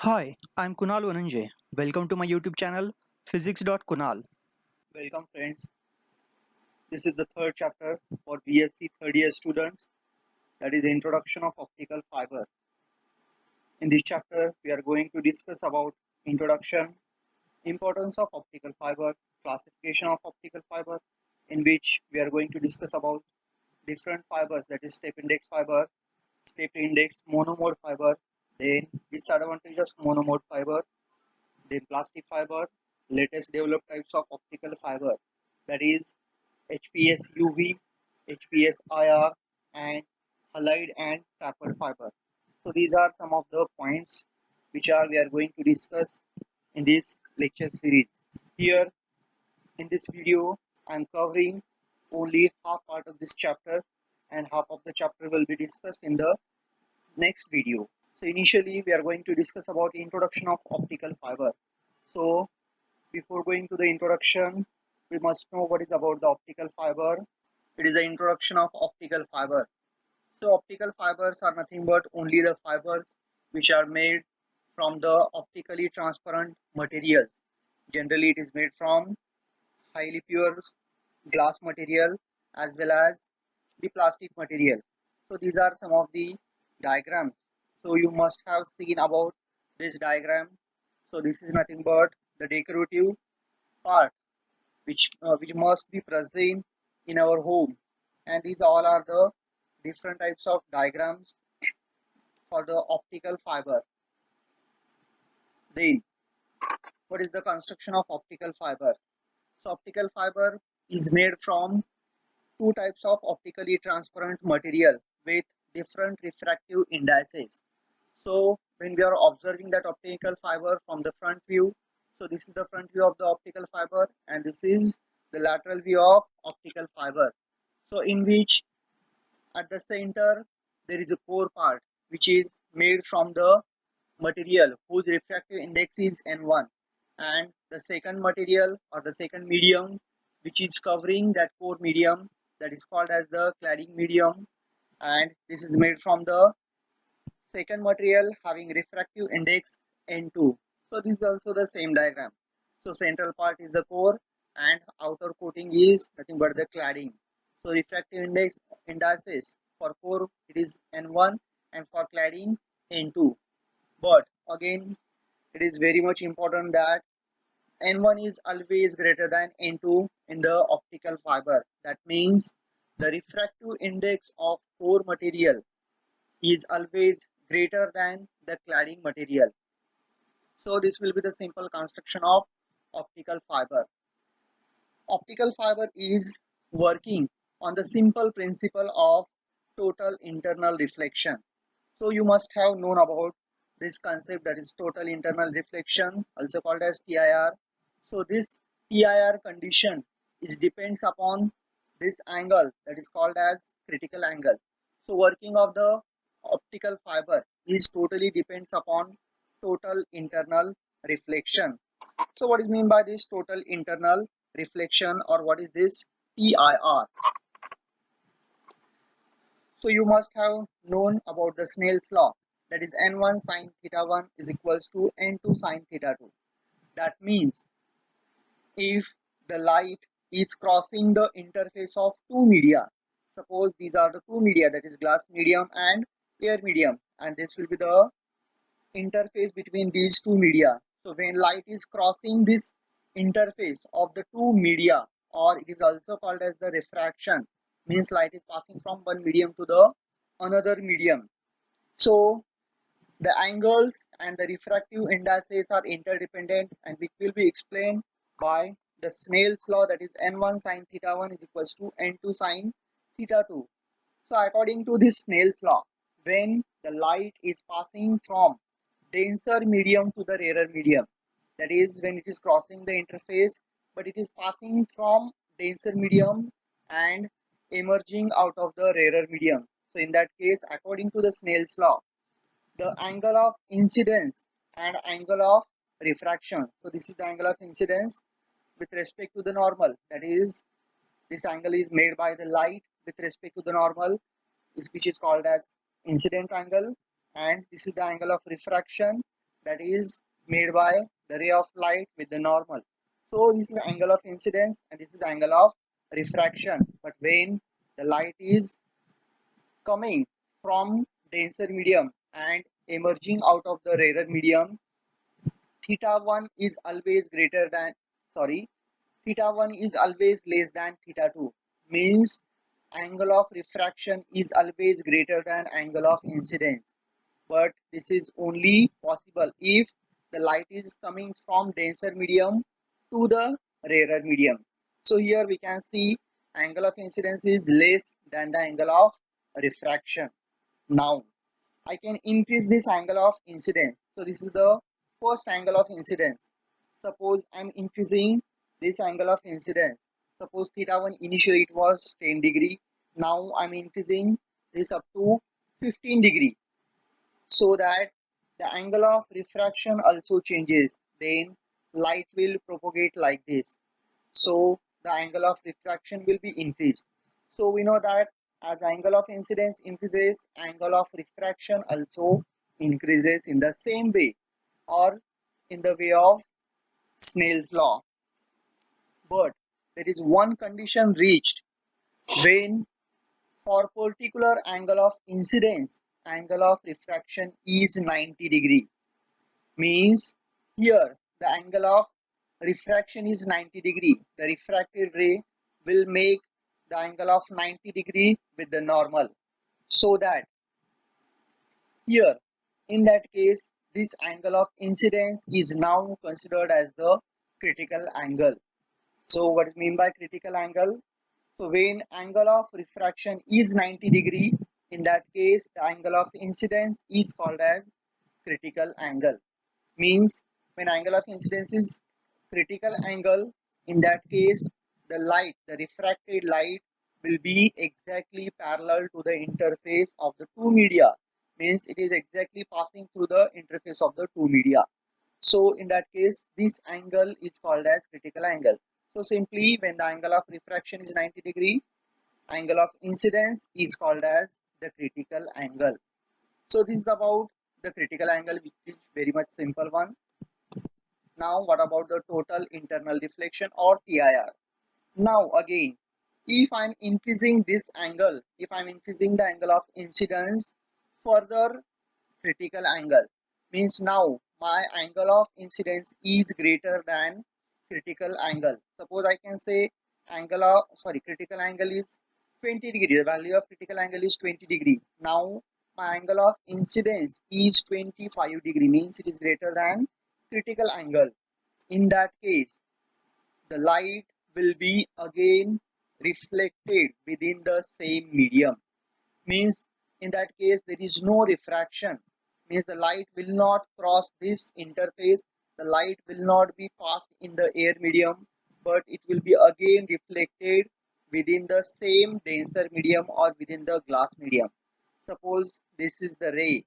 Hi, I'm Kunal Vananjay. Welcome to my YouTube channel physics.kunal. Welcome friends. This is the third chapter for BSc third year students, that is the introduction of optical fiber. In this chapter we are going to discuss about introduction, importance of optical fiber, classification of optical fiber, in which we are going to discuss about different fibers, that is step index fiber, step index monomode fiber, then disadvantages of monomode fiber, then plastic fiber, latest developed types of optical fiber, that is HPS UV, HPS IR, and halide and tapered fiber. So these are some of the points which are we are going to discuss in this lecture series. Here in this video, I am covering only half part of this chapter, and half of the chapter will be discussed in the next video. So initially, we are going to discuss about introduction of optical fiber. So before going to the introduction, we must know what is about the optical fiber. It is the introduction of optical fiber. So optical fibers are nothing but only the fibers which are made from the optically transparent materials. Generally, it is made from highly pure glass material as well as the plastic material. So these are some of the diagrams. So you must have seen about this diagram. So this is nothing but the decorative part which must be present in our home, and these all are the different types of diagrams for the optical fiber. Then what is the construction of optical fiber? So optical fiber is made from two types of optically transparent material with different refractive indices. So when we are observing that optical fiber from the front view, so this is the front view of the optical fiber and this is the lateral view of optical fiber. So in which at the center there is a core part which is made from the material whose refractive index is N1, and the second material or the second medium which is covering that core medium, that is called as the cladding medium, and this is made from the second material having refractive index N2. So this is also the same diagram. So central part is the core and outer coating is nothing but the cladding. So refractive index indices for core it is N1 and for cladding N2. But again it is very much important that N1 is always greater than N2 in the optical fiber. That means the refractive index of core material is always greater than the cladding material. So this will be the simple construction of optical fiber. Optical fiber is working on the simple principle of total internal reflection. So you must have known about this concept, that is total internal reflection, also called as TIR. So this TIR condition is depends upon this angle that is called as critical angle. So working of the optical fiber is totally depends upon total internal reflection. So what is mean by this total internal reflection, or what is this TIR? So you must have known about the Snell's law, that is n1 sine theta 1 is equals to n2 sine theta 2. That means if the light is crossing the interface of two media, suppose these are the two media, that is glass medium and air medium, and this will be the interface between these two media. So when light is crossing this interface of the two media, or it is also called as the refraction, means light is passing from one medium to the another medium. So the angles and the refractive indices are interdependent, and which will be explained by the Snell's law, that is n1 sine theta 1 is equals to n2 sine theta 2. So according to this Snell's law, when the light is passing from denser medium to the rarer medium, that is when it is crossing the interface, but it is passing from denser medium and emerging out of the rarer medium. So in that case, according to the Snell's law, the angle of incidence and angle of refraction. So this is the angle of incidence with respect to the normal, that is this angle is made by the light with respect to the normal, which is called as incident angle, and this is the angle of refraction that is made by the ray of light with the normal. So this is angle of incidence and this is angle of refraction. But when the light is coming from denser medium and emerging out of the rarer medium, theta 1 is always greater than, sorry, theta 1 is always less than theta 2. Means angle of refraction is always greater than angle of incidence. But this is only possible if the light is coming from denser medium to the rarer medium. So here we can see angle of incidence is less than the angle of refraction. Now I can increase this angle of incidence. So this is the first angle of incidence. Suppose I'm increasing this angle of incidence. Suppose theta 1 initially it was 10 degree. Now I'm increasing this up to 15 degree, so that the angle of refraction also changes. Then light will propagate like this. So the angle of refraction will be increased. So we know that as angle of incidence increases, angle of refraction also increases in the same way, or in the way of Snell's law. But there is one condition reached when for particular angle of incidence, angle of refraction is 90 degree. Means here the angle of refraction is 90 degree. The refracted ray will make the angle of 90 degree with the normal, so that here in that case this angle of incidence is now considered as the critical angle. So what is mean by critical angle? So when angle of refraction is 90 degree, in that case the angle of incidence is called as critical angle. Means when angle of incidence is critical angle, in that case the light, the refracted light will be exactly parallel to the interface of the two media. Means it is exactly passing through the interface of the two media. So in that case this angle is called as critical angle. So simply when the angle of refraction is 90 degree, angle of incidence is called as the critical angle. So this is about the critical angle, which is very much simple one. Now what about the total internal reflection or TIR? Now again, if I'm increasing this angle, if I'm increasing the angle of incidence, further critical angle, means now my angle of incidence is greater than critical angle. Suppose I can say angle of, sorry, critical angle is 20 degree. The value of critical angle is 20 degree. Now my angle of incidence is 25 degree, means it is greater than critical angle. In that case the light will be again reflected within the same medium. Means in that case there is no refraction. Means the light will not cross this interface, the light will not be passed in the air medium, but it will be again reflected within the same denser medium or within the glass medium. Suppose this is the ray.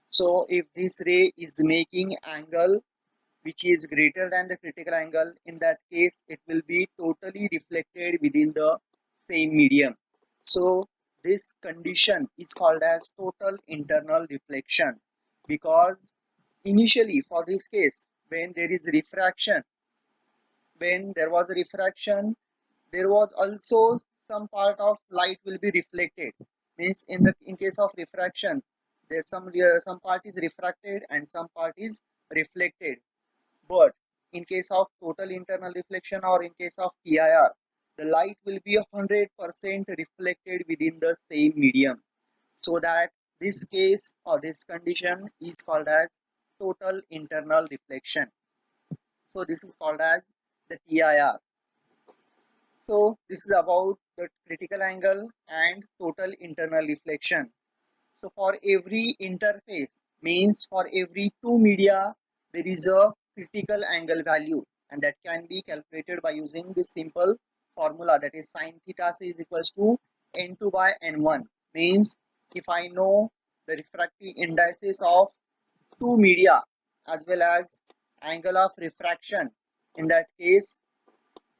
So if this ray is making angle which is greater than the critical angle, in that case it will be totally reflected within the same medium. So this condition is called as total internal reflection, because initially for this case when there is refraction, when there was a refraction, there was also some part of light will be reflected. Means in case of refraction, there some part is refracted and some part is reflected. But in case of total internal reflection or in case of TIR, the light will be 100% reflected within the same medium. So that this case or this condition is called as total internal reflection. So this is called as the TIR. So this is about the critical angle and total internal reflection. So for every interface, means for every two media, there is a critical angle value, and that can be calculated by using this simple formula, that is sine theta c is equals to n2 by n1. Means if I know the refractive indices of two media as well as angle of refraction, in that case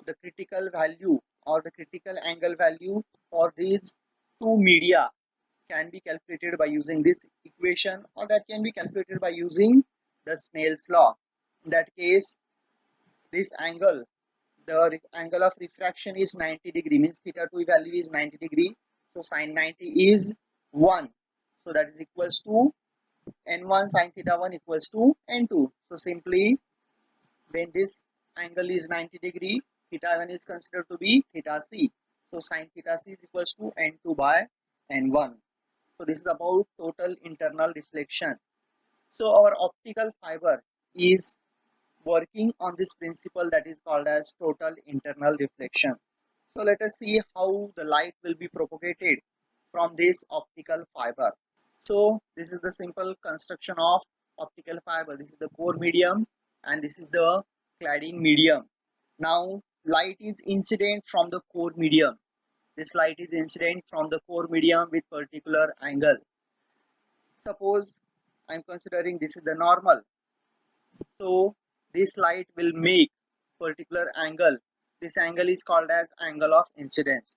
the critical value or the critical angle value for these two media can be calculated by using this equation, or that can be calculated by using the Snell's law. In that case, this angle, the angle of refraction is 90 degree, means theta 2 value is 90 degree. So sine 90 is 1. So that is equals to n1 sine theta 1 equals to n2. So simply when this angle is 90 degree, theta 1 is considered to be theta c. So sine theta c is equals to n2 by n1. So this is about total internal reflection. So our optical fiber is working on this principle that is called as total internal reflection. So let us see how the light will be propagated from this optical fiber. So this is the simple construction of optical fiber. This is the core medium and this is the cladding medium. Now light is incident from the core medium. This light is incident from the core medium with particular angle. Suppose I am considering this is the normal. So this light will make particular angle. This angle is called as angle of incidence.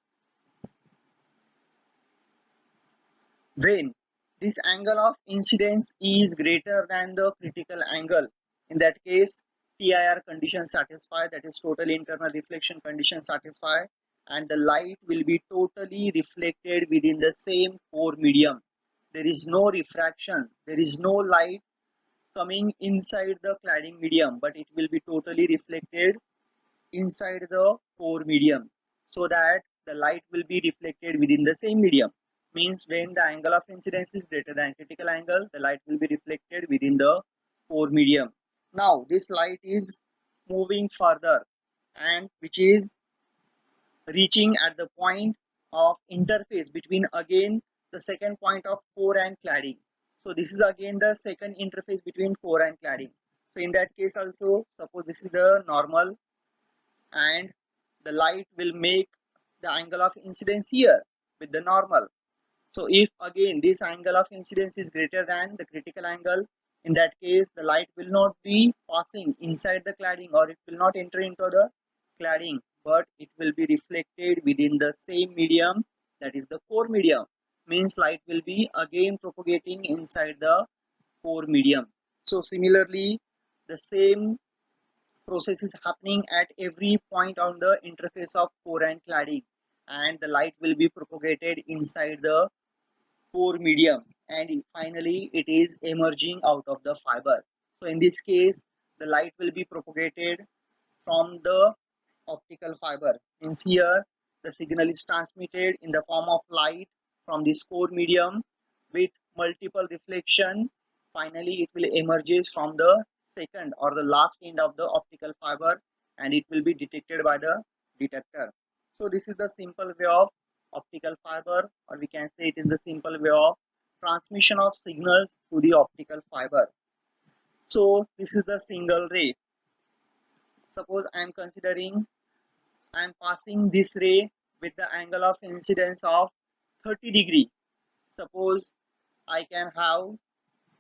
When this angle of incidence is greater than the critical angle, in that case TIR condition satisfy, that is total internal reflection condition satisfy, and the light will be totally reflected within the same core medium. There is no refraction, there is no light coming inside the cladding medium, but it will be totally reflected inside the core medium, so that the light will be reflected within the same medium. Means when the angle of incidence is greater than critical angle, the light will be reflected within the core medium. Now this light is moving further, and which is reaching at the point of interface between again the second point of core and cladding. So this is again the second interface between core and cladding. So in that case also, suppose this is the normal and the light will make the angle of incidence here with the normal. So if again this angle of incidence is greater than the critical angle, in that case the light will not be passing inside the cladding, or it will not enter into the cladding, but it will be reflected within the same medium, that is the core medium. Means light will be again propagating inside the core medium. So similarly the same process is happening at every point on the interface of core and cladding, and the light will be propagated inside the core medium, and finally it is emerging out of the fiber. So in this case the light will be propagated from the optical fiber. Means here the signal is transmitted in the form of light from this core medium with multiple reflection. Finally it will emerges from the second or the last end of the optical fiber, and it will be detected by the detector. So this is the simple way of optical fiber, or we can say it is the simple way of transmission of signals through the optical fiber. So this is the single ray. Suppose I am considering I am passing this ray with the angle of incidence of 30 degree. Suppose I can have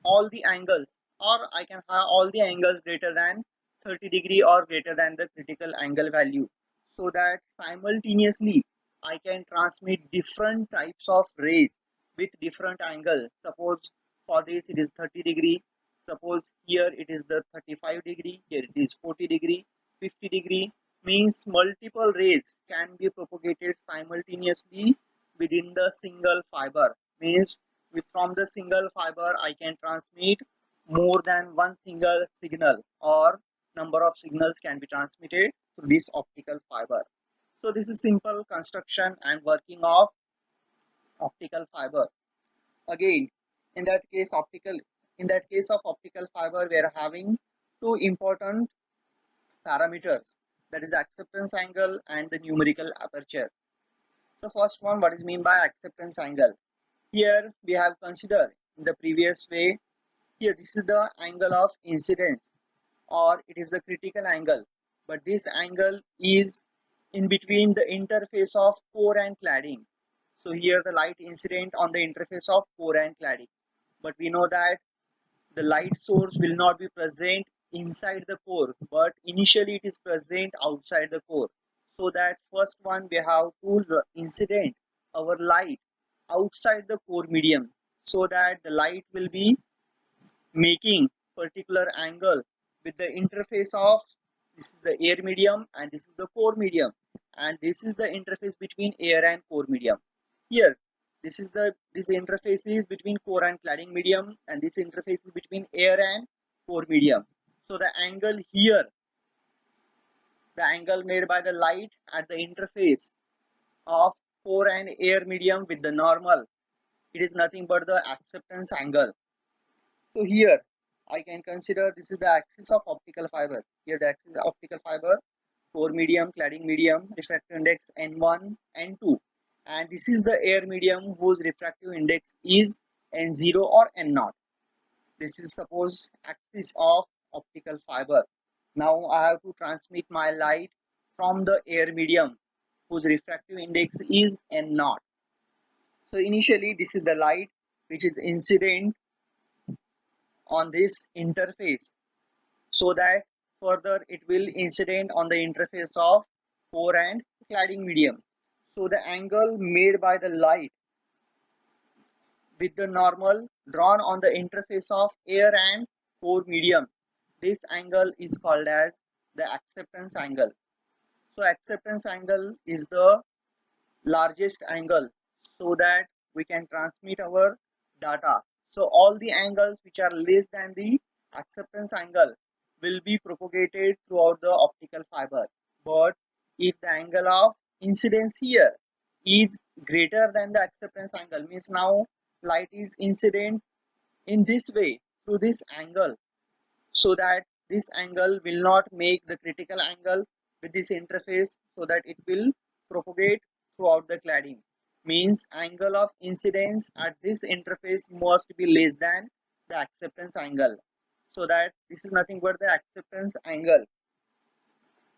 all the angles, or I can have all the angles greater than 30 degree or greater than the critical angle value, so that simultaneously I can transmit different types of rays with different angles. Suppose for this it is 30 degree, suppose here it is the 35 degree, here it is 40 degree, 50 degree. Means multiple rays can be propagated simultaneously within the single fiber. Means from the single fiber I can transmit more than one single signal, or number of signals can be transmitted through this optical fiber. So this is simple construction and working of optical fiber. Again, in that case of optical fiber, we are having two important parameters, that is acceptance angle and the numerical aperture. So first one, what is mean by acceptance angle? Here we have considered in the previous way, here this is the angle of incidence, or it is the critical angle, but this angle is in between the interface of core and cladding. So here the light incident on the interface of core and cladding, but we know that the light source will not be present inside the core, but initially it is present outside the core. So that first one we have to incident our light outside the core medium, so that the light will be making particular angle with the interface of, this is the air medium and this is the core medium, and this is the interface between air and core medium. Here this interface is between core and cladding medium, and this interface is between air and core medium. So the angle here, the angle made by the light at the interface of core and air medium with the normal, it is nothing but the acceptance angle. So here I can consider this is the axis of optical fiber. Here the axis of optical fiber, core medium, cladding medium, refractive index N1, N2, and this is the air medium whose refractive index is N0 or N0. This is suppose axis of optical fiber. Now I have to transmit my light from the air medium whose refractive index is N0. So initially this is the light which is incident on this interface, so that further it will incident on the interface of core and cladding medium. So the angle made by the light with the normal drawn on the interface of air and core medium, this angle is called as the acceptance angle. So acceptance angle is the largest angle, so that we can transmit our data. So all the angles which are less than the acceptance angle will be propagated throughout the optical fiber. But if the angle of incidence here is greater than the acceptance angle, means now light is incident in this way through this angle, so that this angle will not make the critical angle with this interface, so that it will propagate throughout the cladding. Means angle of incidence at this interface must be less than the acceptance angle, so that this is nothing but the acceptance angle.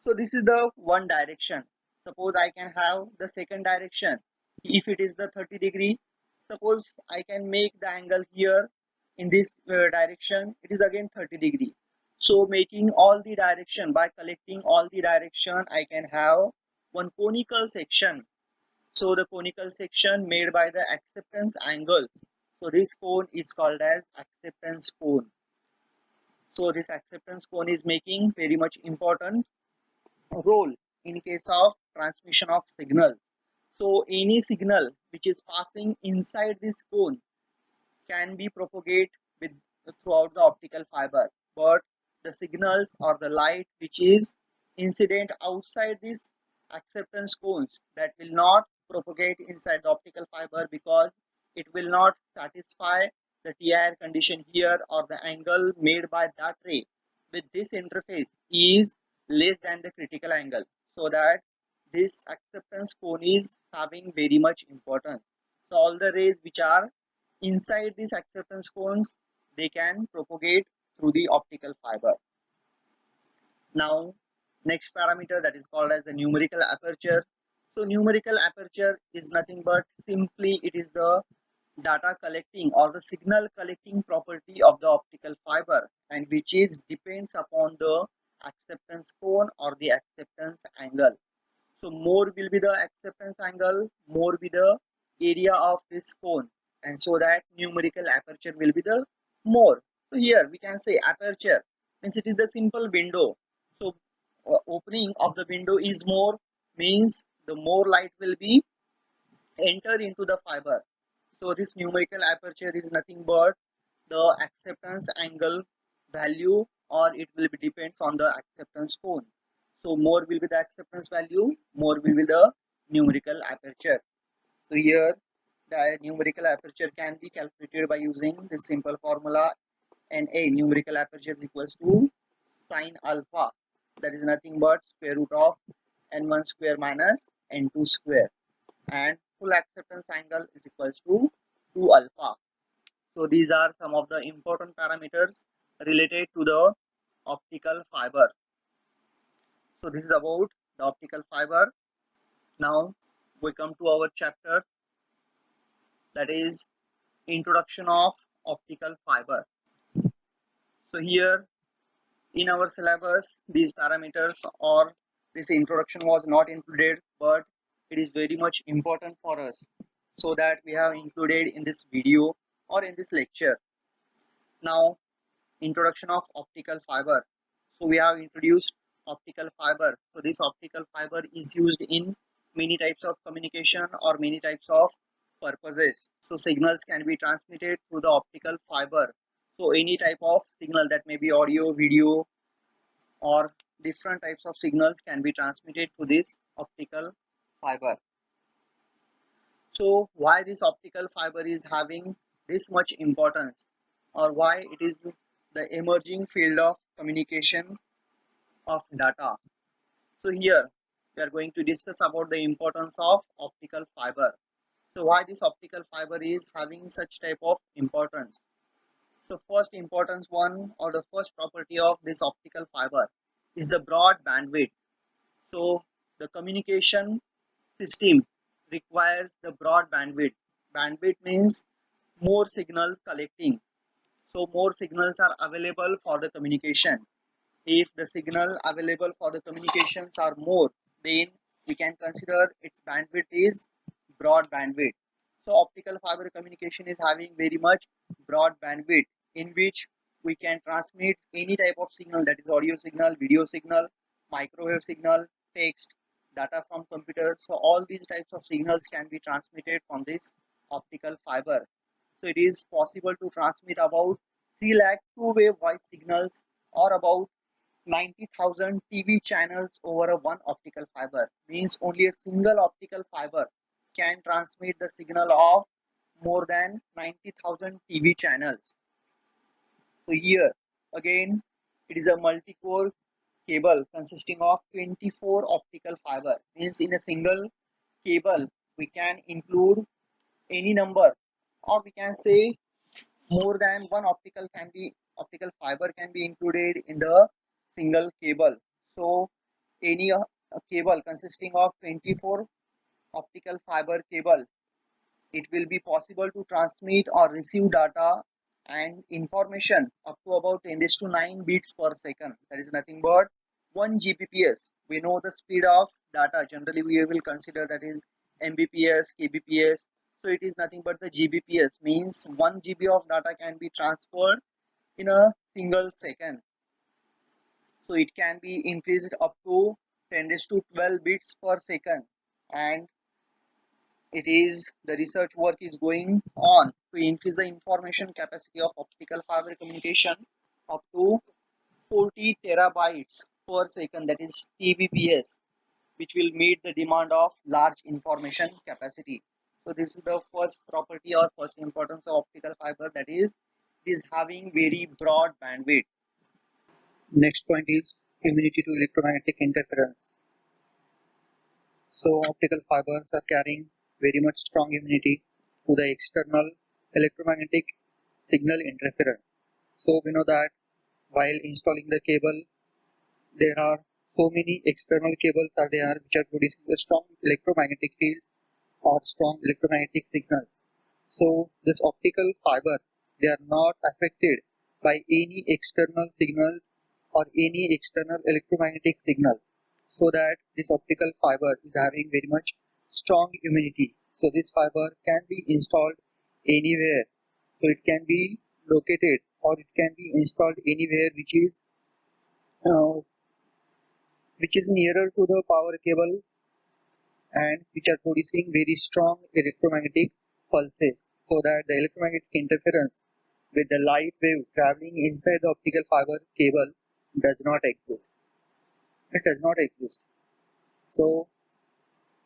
So this is the one direction. Suppose I can have the second direction. If it is the 30 degree, suppose I can make the angle here in this direction, it is again 30 degree. So making all the direction, by collecting all the direction, I can have one conical section. So the conical section made by the acceptance angles. So this cone is called as acceptance cone. So this acceptance cone is making very much important role in case of transmission of signals. So any signal which is passing inside this cone can be propagated with throughout the optical fiber, but the signals or the light which is incident outside this acceptance cones, that will not propagate inside the optical fiber, because it will not satisfy the TIR condition here, or the angle made by that ray with this interface is less than the critical angle, so that this acceptance cone is having very much importance. So all the rays which are inside these acceptance cones, they can propagate through the optical fiber. Now next parameter, that is called as the numerical aperture. So numerical aperture is nothing but simply it is the data collecting or the signal collecting property of the optical fiber, and which is depends upon the acceptance cone or the acceptance angle. So more will be the acceptance angle, more be the area of this cone, and so that numerical aperture will be the more. So here we can say aperture means it is the simple window. So opening of the window is more, means the more light will be enter into the fiber. So this numerical aperture is nothing but the acceptance angle value, or it will be depends on the acceptance cone. So more will be the acceptance value, more will be the numerical aperture. So here the numerical aperture can be calculated by using this simple formula. NA, numerical aperture is equals to sine alpha, that is nothing but square root of n1 square minus n2 square, and full acceptance angle is equals to 2 alpha. So these are some of the important parameters related to the optical fiber. So this is about the optical fiber. Now we come to our chapter, that is introduction of optical fiber. So here in our syllabus these parameters or this introduction was not included, but it is very much important for us, so that we have included in this video or in this lecture. Now introduction of optical fiber. So we have introduced optical fiber. So this optical fiber is used in many types of communication or many types of purposes. So signals can be transmitted through the optical fiber. So any type of signal, that may be audio, video, or different types of signals, can be transmitted through this optical fiber. So why this optical fiber is having this much importance, or why it is the emerging field of communication of data? So here we are going to discuss about the importance of optical fiber. So why this optical fiber is having such type of importance? So first importance one, or the first property of this optical fiber, is the broad bandwidth. So the communication system requires the broad bandwidth. Bandwidth means more signal collecting. So more signals are available for the communication. If the signal available for the communications are more, then we can consider its bandwidth is broad bandwidth. So optical fiber communication is having very much broad bandwidth, in which we can transmit any type of signal, that is audio signal, video signal, microwave signal, text, data from computer. So all these types of signals can be transmitted from this optical fiber. So it is possible to transmit about 3 lakh two-way voice signals, or about 90,000 TV channels over a one optical fiber. Means only a single optical fiber can transmit the signal of more than 90,000 TV channels. So here again, it is a multi-core cable consisting of 24 optical fiber. Means in a single cable we can include any number, or we can say more than one optical fiber can be included in the single cable. So any a cable consisting of 24 optical fiber cable, it will be possible to transmit or receive data and information up to about 10 to 9 bits per second. That is nothing but 1 Gbps. We know the speed of data, generally we will consider that is Mbps, kbps. So it is nothing but the Gbps, means 1 GB of data can be transferred in a single second. So it can be increased up to 10 to 12 bits per second, and it is the research work is going on to increase the information capacity of optical fiber communication up to 40 terabytes per second, that is TBps, which will meet the demand of large information capacity. So this is the first property or first importance of optical fiber, that is it is having very broad bandwidth. Next point is immunity to electromagnetic interference. So optical fibers are carrying very much strong immunity to the external electromagnetic signal interference. So we know that while installing the cable, there are so many external cables are there which are producing a strong electromagnetic field or strong electromagnetic signals. So this optical fiber, they are not affected by any external signals or any external electromagnetic signals, so that this optical fiber is having very much strong immunity. So this fiber can be installed anywhere. So it can be located or it can be installed anywhere uh, which is nearer to the power cable and which are producing very strong electromagnetic pulses, so that the electromagnetic interference with the light wave traveling inside the optical fiber cable does not exist. It does not exist. So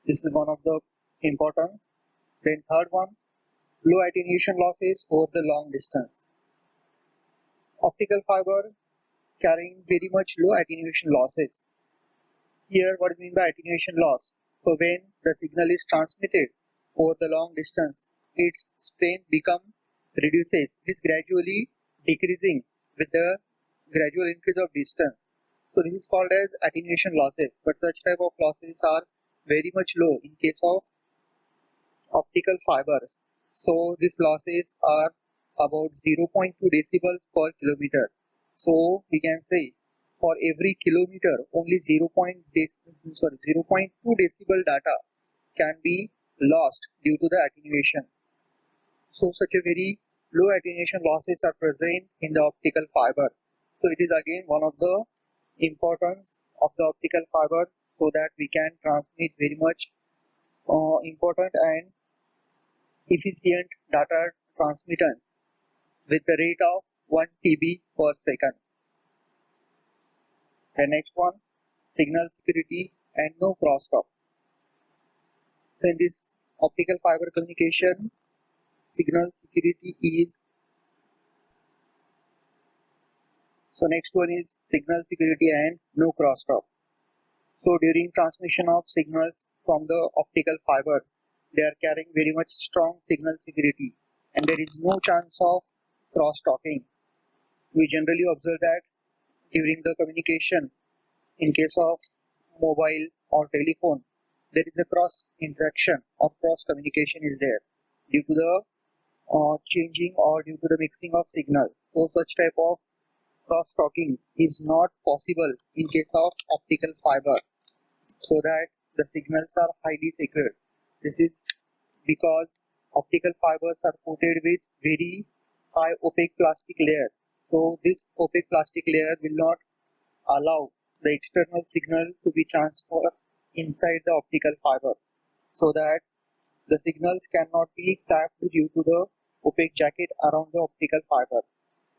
this is one of the important. Then third one, low attenuation losses over the long distance. Optical fiber carrying very much low attenuation losses. Here, what is mean by attenuation loss? So when the signal is transmitted over the long distance, its strength reduces. It is gradually decreasing with the gradual increase of distance. So this is called as attenuation losses. But such type of losses are very much low in case of optical fibers. So these losses are about 0.2 decibels per kilometer. So we can say for every kilometer only 0.2 decibel data can be lost due to the attenuation. So such a very low attenuation losses are present in the optical fiber. So it is again one of the importance of the optical fiber, so that we can transmit very much important and efficient data transmittance with the rate of 1 TB per second. The next one, signal security and no crosstalk. So in this optical fiber communication, signal security is, so next one is signal security and no crosstalk. So during transmission of signals from the optical fiber, they are carrying very much strong signal security and there is no chance of cross-talking. We generally observe that during the communication, in case of mobile or telephone, there is a cross interaction or cross communication is there due to the changing or due to the mixing of signal. So such type of cross talking is not possible in case of optical fiber, so that the signals are highly secure. This is because optical fibers are coated with very high opaque plastic layer. So this opaque plastic layer will not allow the external signal to be transferred inside the optical fiber, so that the signals cannot be tapped due to the opaque jacket around the optical fiber.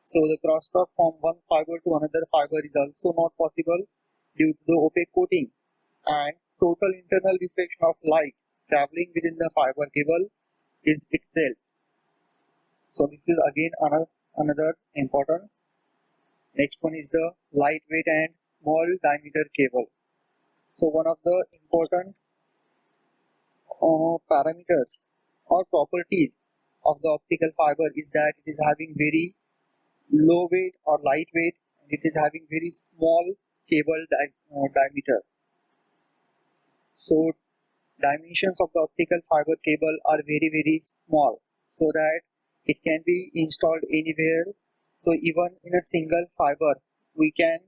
So the crosstalk from one fiber to another fiber is also not possible due to the opaque coating, and total internal reflection of light traveling within the fiber cable is itself. So this is again another importance. Next one is the lightweight and small diameter cable. So one of the important parameters or properties of the optical fiber is that it is having very low weight or lightweight, and it is having very small cable diameter. So dimensions of the optical fiber cable are very small, so that it can be installed anywhere. So even in a single fiber we can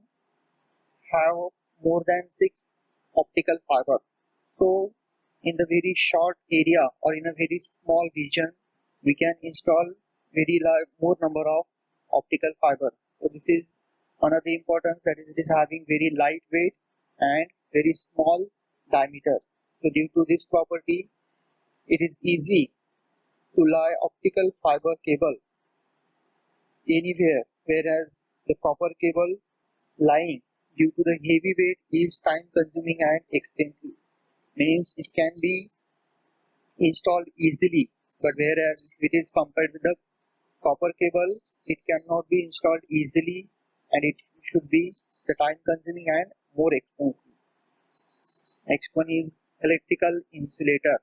have more than 6 optical fiber. So in the very short area or in a very small region, we can install very more number of optical fiber. So this is another importance, that is, it is having very lightweight and very small diameter. So due to this property, it is easy to lay optical fiber cable anywhere, whereas the copper cable lying due to the heavy weight is time consuming and expensive. Means it can be installed easily, but whereas it is compared with the copper cable, it cannot be installed easily and it should be the time consuming and more expensive. Next one is electrical insulator.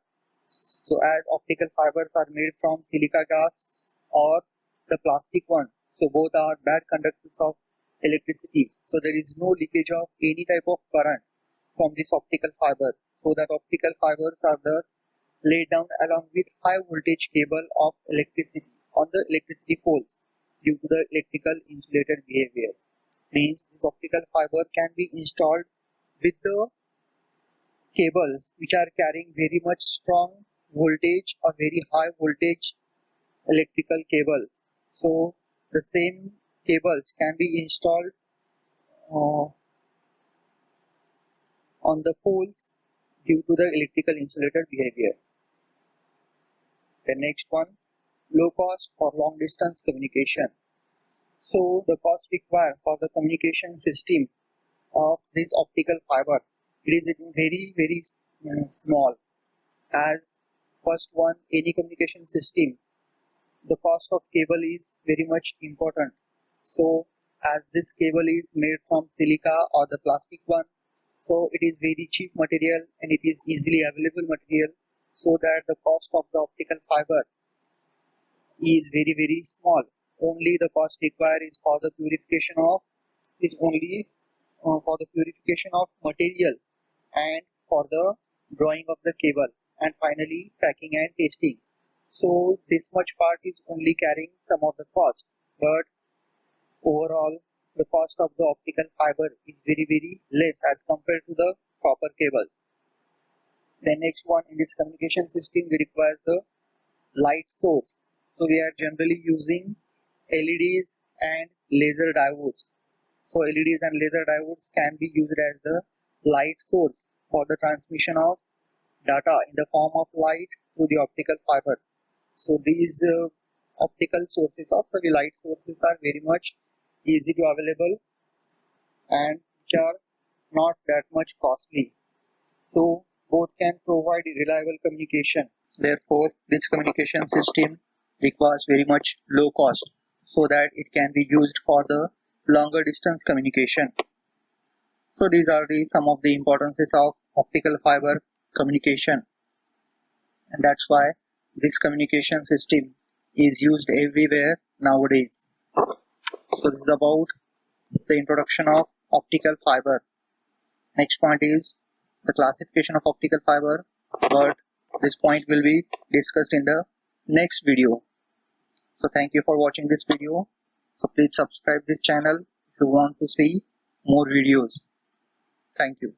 So as optical fibers are made from silica glass or the plastic one, so both are bad conductors of electricity. So there is no leakage of any type of current from this optical fiber. So that optical fibers are thus laid down along with high voltage cable of electricity on the electricity poles due to the electrical insulated behaviors. Means this optical fiber can be installed with the cables which are carrying very much strong voltage or very high voltage electrical cables. So the same cables can be installed uh, on the poles due to the electrical insulated behavior. The next one, low cost for long distance communication. So the cost required for the communication system of this optical fiber, it is very small. As first one, any communication system, the cost of cable is very much important. So as this cable is made from silica or the plastic one, so it is very cheap material and it is easily available material, so that the cost of the optical fiber is very small. Only the cost required is for the purification of for the purification of material and for the drawing of the cable and finally packing and testing. So this much part is only carrying some of the cost, but overall the cost of the optical fiber is very less as compared to the copper cables. The next one, in this communication system we require the light source. So we are generally using LEDs and laser diodes. So LEDs and laser diodes can be used as the light source for the transmission of data in the form of light through the optical fiber. So these optical sources of the light sources are very much easy to available and which are not that much costly. So both can provide reliable communication. Therefore, this communication system requires very much low cost so that it can be used for the longer distance communication. So these are the some of the importances of optical fiber communication, and that's why this communication system is used everywhere nowadays. So this is about the introduction of optical fiber. Next point is the classification of optical fiber, but this point will be discussed in the next video. So thank you for watching this video. So please subscribe this channel if you want to see more videos. Thank you.